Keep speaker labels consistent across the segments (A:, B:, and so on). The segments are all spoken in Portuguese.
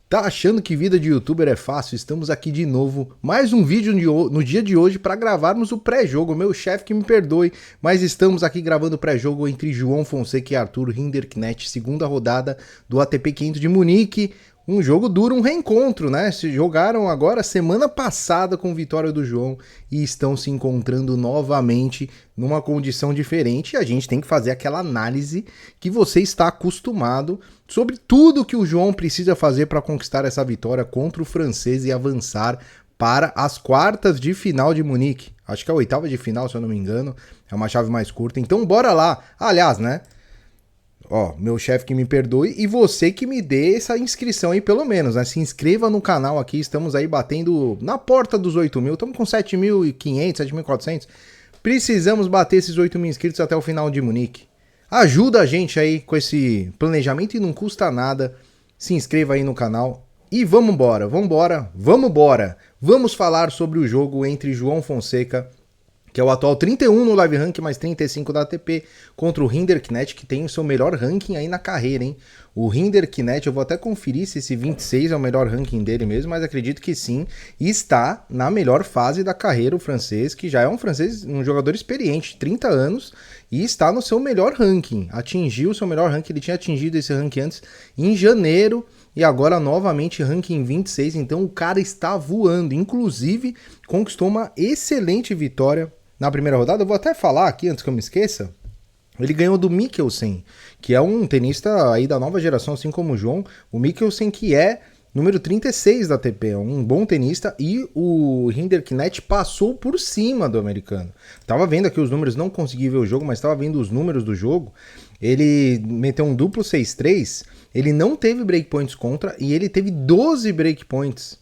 A: Tá achando que vida de youtuber é fácil? Estamos aqui de novo, mais um vídeo no dia de hoje para gravarmos o pré-jogo. Meu chefe que me perdoe, mas estamos aqui gravando o pré-jogo entre João Fonseca e Arthur Rinderknech, segunda rodada do ATP 500 de Munique. Um jogo duro, um reencontro, né? Se jogaram agora semana passada com vitória do João e estão se encontrando novamente numa condição diferente. E a gente tem que fazer aquela análise que você está acostumado sobre tudo que o João precisa fazer para conquistar essa vitória contra o francês e avançar para as quartas de final de Munique. Acho que é a oitava de final, se eu não me engano. É uma chave mais curta. Então bora lá. Aliás, né? Ó, meu chefe que me perdoe e você que me dê essa inscrição aí pelo menos, né? Se inscreva no canal aqui, estamos aí batendo na porta dos 8 mil, estamos com 7.500, 7.400. Precisamos bater esses 8 mil inscritos até o final de Munique. Ajuda a gente aí com esse planejamento e não custa nada. Se inscreva aí no canal e vamos embora, vamos embora, vamos embora. Vamos falar sobre o jogo entre João Fonseca, que é o atual 31 no Live Rank, mais 35 da ATP, contra o Rinderknech, que tem o seu melhor ranking aí na carreira, hein? O Rinderknech, eu vou até conferir se esse 26 é o melhor ranking dele mesmo, mas acredito que sim. E está na melhor fase da carreira o francês, que já é um francês, um jogador experiente, 30 anos, e está no seu melhor ranking. Atingiu o seu melhor ranking, ele tinha atingido esse ranking antes em janeiro, e agora novamente ranking 26, então o cara está voando. Inclusive, conquistou uma excelente vitória na primeira rodada. Eu vou até falar aqui, antes que eu me esqueça, ele ganhou do Mikkelsen, que é um tenista aí da nova geração, assim como o João. O Mikkelsen que é número 36 da ATP, é um bom tenista, e o Rinderknech passou por cima do americano. Tava vendo aqui os números, não consegui ver o jogo, mas tava vendo os números do jogo. Ele meteu um duplo 6-3, ele não teve breakpoints contra e ele teve 12 breakpoints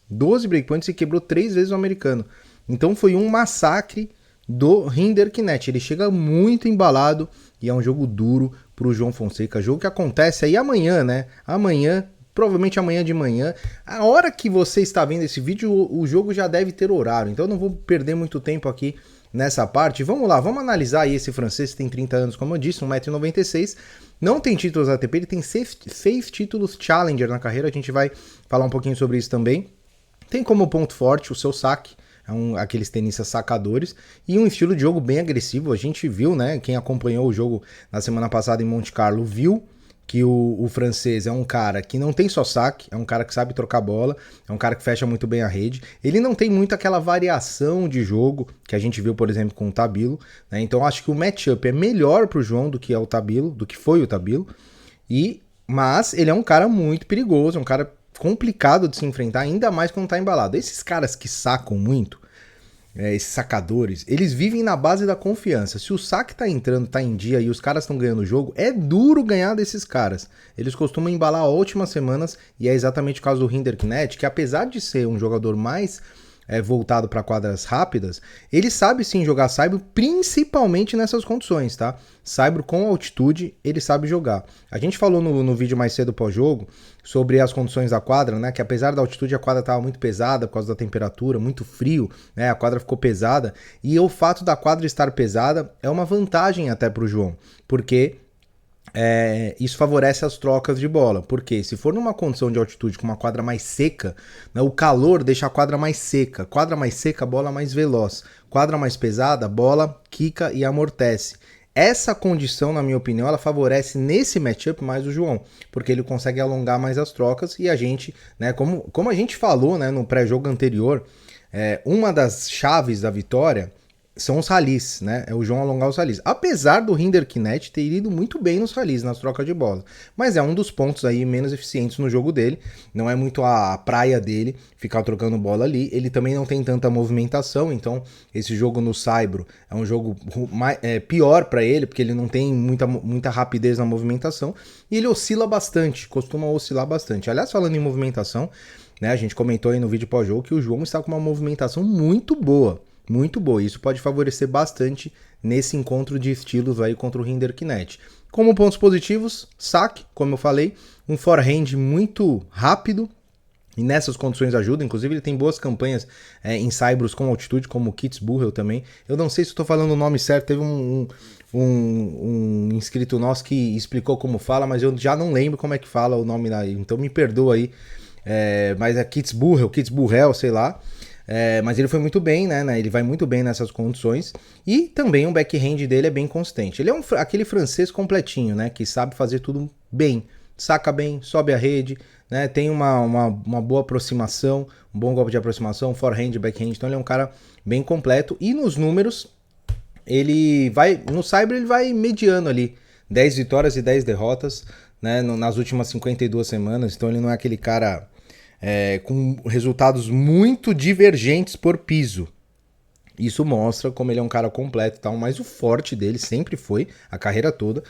A: e quebrou 3 vezes o americano. Então foi um massacre do Rinderknech. Ele chega muito embalado e é um jogo duro pro João Fonseca. Jogo que acontece aí amanhã, né? Amanhã, provavelmente amanhã de manhã. A hora que você está vendo esse vídeo, o jogo já deve ter horário. Então eu não vou perder muito tempo aqui nessa parte. Vamos lá, vamos analisar aí esse francês que tem 30 anos, como eu disse, 1,96 m. Não tem títulos ATP, ele tem 6 títulos Challenger na carreira. A gente vai falar um pouquinho sobre isso também. Tem como ponto forte o seu saque, aqueles tenistas sacadores, e um estilo de jogo bem agressivo. A gente viu, né, quem acompanhou o jogo na semana passada em Monte Carlo viu que o francês é um cara que não tem só saque, é um cara que sabe trocar bola, é um cara que fecha muito bem a rede. Ele não tem muito aquela variação de jogo que a gente viu, por exemplo, com o Tabilo, né? Então acho que o matchup é melhor pro João do que é o Tabilo, do que foi o Tabilo. Mas ele é um cara muito perigoso, é um cara complicado de se enfrentar, ainda mais quando tá embalado. Esses caras que sacam muito, esses sacadores, eles vivem na base da confiança. Se o saque tá entrando, tá em dia e os caras estão ganhando o jogo, é duro ganhar desses caras. Eles costumam embalar ótimas semanas e é exatamente o caso do Rinderknech, que apesar de ser um jogador mais voltado para quadras rápidas, ele sabe sim jogar saibro, principalmente nessas condições, tá? Saibro com altitude, ele sabe jogar. A gente falou no vídeo mais cedo pós-jogo sobre as condições da quadra, né? Que apesar da altitude a quadra estava muito pesada por causa da temperatura, muito frio, né? A quadra ficou pesada e o fato da quadra estar pesada é uma vantagem até para o João, porque isso favorece as trocas de bola, porque se for numa condição de altitude com uma quadra mais seca, né, o calor deixa a quadra mais seca, bola mais veloz, quadra mais pesada, bola quica e amortece. Essa condição, na minha opinião, ela favorece nesse matchup mais o João, porque ele consegue alongar mais as trocas e a gente, né, como a gente falou, né, no pré-jogo anterior, uma das chaves da vitória são os rallies, né? É o João alongar os rallies. Apesar do Rinderknech ter ido muito bem nos rallies, nas trocas de bola. Mas é um dos pontos aí menos eficientes no jogo dele. Não é muito a praia dele ficar trocando bola ali. Ele também não tem tanta movimentação, então esse jogo no saibro é um jogo pior para ele, porque ele não tem muita rapidez na movimentação. E ele oscila bastante, costuma oscilar bastante. Aliás, falando em movimentação, né? A gente comentou aí no vídeo pós-jogo que o João está com uma movimentação muito boa. Muito boa, isso pode favorecer bastante nesse encontro de estilos aí contra o Rinderknech. Como pontos positivos, saque, como eu falei, um forehand muito rápido e nessas condições ajuda. Inclusive ele tem boas campanhas em saibros com altitude, como o Kitzbühel também. Eu não sei se estou falando o nome certo, teve um inscrito nosso que explicou como fala, mas eu já não lembro como é que fala o nome daí, então me perdoa aí. mas é Kitzbühel, sei lá. Mas ele foi muito bem, né? Ele vai muito bem nessas condições. E também o backhand dele é bem consistente. Ele é aquele francês completinho, né? Que sabe fazer tudo bem. Saca bem, sobe a rede, né? Tem uma boa aproximação, um bom golpe de aproximação, forehand, backhand. Então ele é um cara bem completo. E nos números, ele vai... No Saibro ele vai mediano ali. 10 vitórias e 10 derrotas, né? Nas últimas 52 semanas. Então ele não é aquele cara... com resultados muito divergentes por piso. Isso mostra como ele é um cara completo e tal, mas o forte dele sempre foi, a carreira toda,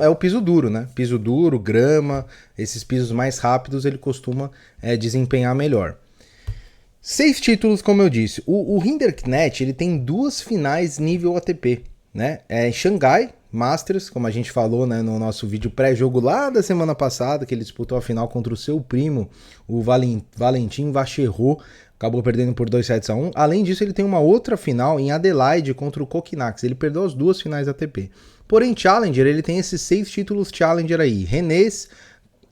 A: é o piso duro, né? Piso duro, grama, esses pisos mais rápidos ele costuma desempenhar melhor. 6 títulos, como eu disse. O Rinderknech, ele tem 2 finais nível ATP, né? Em Xangai Masters, como a gente falou, né, no nosso vídeo pré-jogo lá da semana passada, que ele disputou a final contra o seu primo, o Valentin Vacherot, acabou perdendo por 2-1. Além disso, ele tem uma outra final em Adelaide contra o Kokinax. Ele perdeu as 2 finais ATP. Porém, Challenger, ele tem esses 6 títulos Challenger aí. Rennes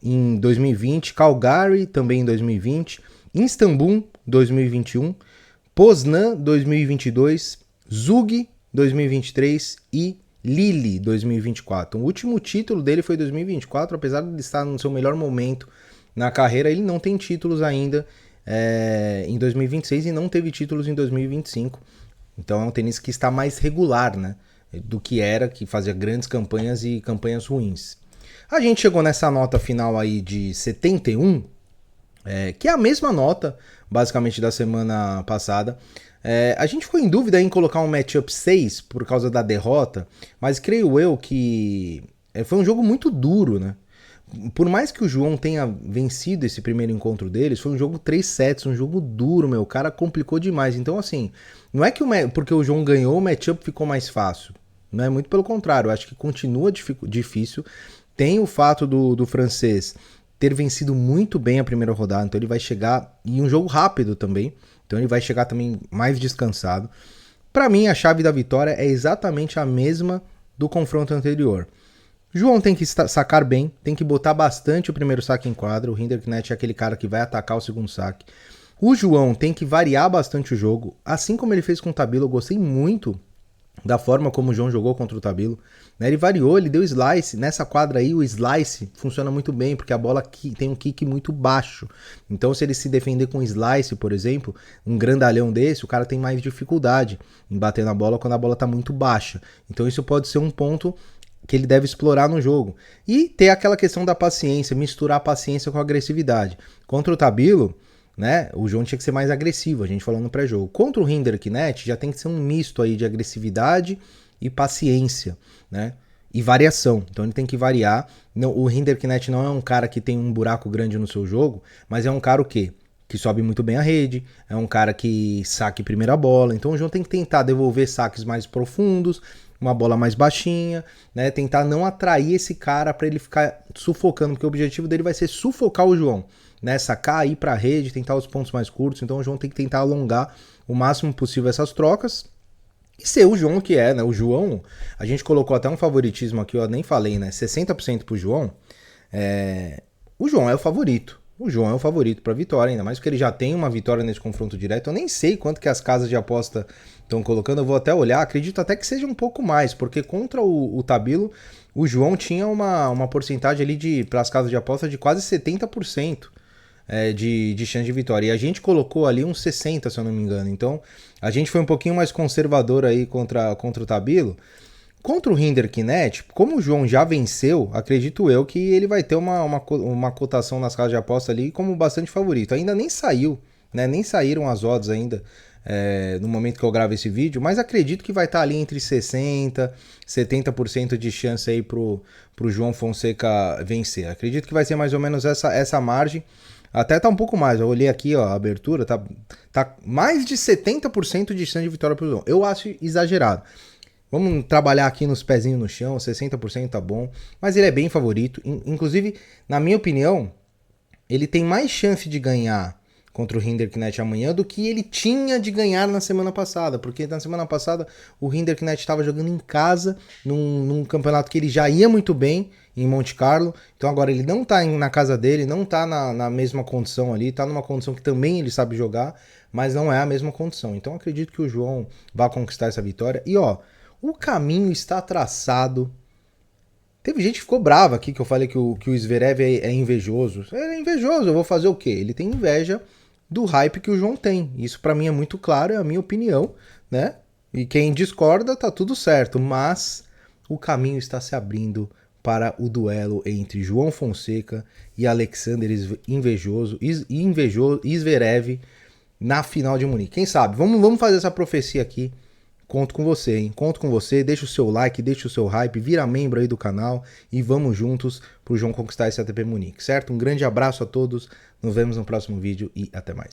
A: em 2020, Calgary também em 2020, Istambul 2021, Poznan 2022, Zug 2023 e Lille 2024. O último título dele foi 2024, apesar de ele estar no seu melhor momento na carreira, ele não tem títulos ainda em 2026 e não teve títulos em 2025. Então é um tenista que está mais regular, né, do que era, que fazia grandes campanhas e campanhas ruins. A gente chegou nessa nota final aí de 71, que é a mesma nota, basicamente, da semana passada. A gente ficou em dúvida em colocar um matchup 6 por causa da derrota, mas creio eu que foi um jogo muito duro, né? Por mais que o João tenha vencido esse primeiro encontro deles, foi um jogo 3 sets, um jogo duro, meu. O cara complicou demais. Então, assim, não é que porque o João ganhou, o matchup ficou mais fácil. Não é, muito pelo contrário. Eu acho que continua difícil. Tem o fato do francês ter vencido muito bem a primeira rodada, então ele vai chegar em um jogo rápido também. Então ele vai chegar também mais descansado. Para mim, a chave da vitória é exatamente a mesma do confronto anterior. João tem que sacar bem, tem que botar bastante o primeiro saque em quadra. O Rinderknech é aquele cara que vai atacar o segundo saque. O João tem que variar bastante o jogo, assim como ele fez com o Tabilo. Eu gostei muito da forma como o João jogou contra o Tabilo. Ele variou, ele deu slice. Nessa quadra aí, o slice funciona muito bem, porque a bola tem um kick muito baixo. Então, se ele se defender com slice, por exemplo, um grandalhão desse, o cara tem mais dificuldade em bater na bola quando a bola está muito baixa. Então, isso pode ser um ponto que ele deve explorar no jogo. E ter aquela questão da paciência, misturar a paciência com a agressividade. Contra o Tabilo, né, o João tinha que ser mais agressivo, a gente falou no pré-jogo. Contra o Rinderknech, já tem que ser um misto aí de agressividade e paciência, né? E variação. Então ele tem que variar. O Rinderknech não é um cara que tem um buraco grande no seu jogo, mas é um cara o quê? Que sobe muito bem a rede, é um cara que saque primeira bola. Então o João tem que tentar devolver saques mais profundos, uma bola mais baixinha, né? Tentar não atrair esse cara para ele ficar sufocando, porque o objetivo dele vai ser sufocar o João, né? Sacar, ir para a rede, tentar os pontos mais curtos. Então o João tem que tentar alongar o máximo possível essas trocas e ser o João que é, né? O João, a gente colocou até um favoritismo aqui, eu nem falei, né? 60% pro João. O João é o favorito. O João é o favorito para vitória, ainda mais porque ele já tem uma vitória nesse confronto direto. Eu nem sei quanto que as casas de aposta estão colocando, eu vou até olhar, acredito até que seja um pouco mais, porque contra o Tabilo, o João tinha uma porcentagem ali para as casas de aposta de quase 70% de chance de vitória. E a gente colocou ali uns 60%, se eu não me engano. Então, a gente foi um pouquinho mais conservador aí contra o Tabilo. Contra o Rinderknech, como o João já venceu, acredito eu que ele vai ter uma cotação nas casas de aposta ali como bastante favorito. Ainda nem saiu, né? Nem saíram as odds ainda no momento que eu gravo esse vídeo, mas acredito que vai estar ali entre 60% e 70% de chance aí pro João Fonseca vencer. Acredito que vai ser mais ou menos essa margem. Até tá um pouco mais, eu olhei aqui, ó, a abertura, tá mais de 70% de chance de vitória pro João. Eu acho exagerado. Vamos trabalhar aqui nos pezinhos no chão, 60% tá bom, mas ele é bem favorito. Inclusive, na minha opinião, ele tem mais chance de ganhar contra o Hinderknecht amanhã do que ele tinha de ganhar na semana passada, porque na semana passada o Hinderknecht estava jogando em casa, num campeonato que ele já ia muito bem, em Monte Carlo, então agora ele não tá na casa dele, não tá na mesma condição ali, tá numa condição que também ele sabe jogar, mas não é a mesma condição, então acredito que o João vai conquistar essa vitória, e ó, o caminho está traçado. Teve gente que ficou brava aqui que eu falei que o Zverev é invejoso. É invejoso, eu vou fazer o quê? Ele tem inveja do hype que o João tem. Isso pra mim é muito claro, é a minha opinião, né? E quem discorda tá tudo certo, mas o caminho está se abrindo para o duelo entre João Fonseca e Alexander Zverev na final de Munique. Quem sabe? Vamos fazer essa profecia aqui. Conto com você, hein? Conto com você, deixa o seu like, deixa o seu hype, vira membro aí do canal e vamos juntos pro João conquistar esse ATP Munique, certo? Um grande abraço a todos, nos vemos no próximo vídeo e até mais.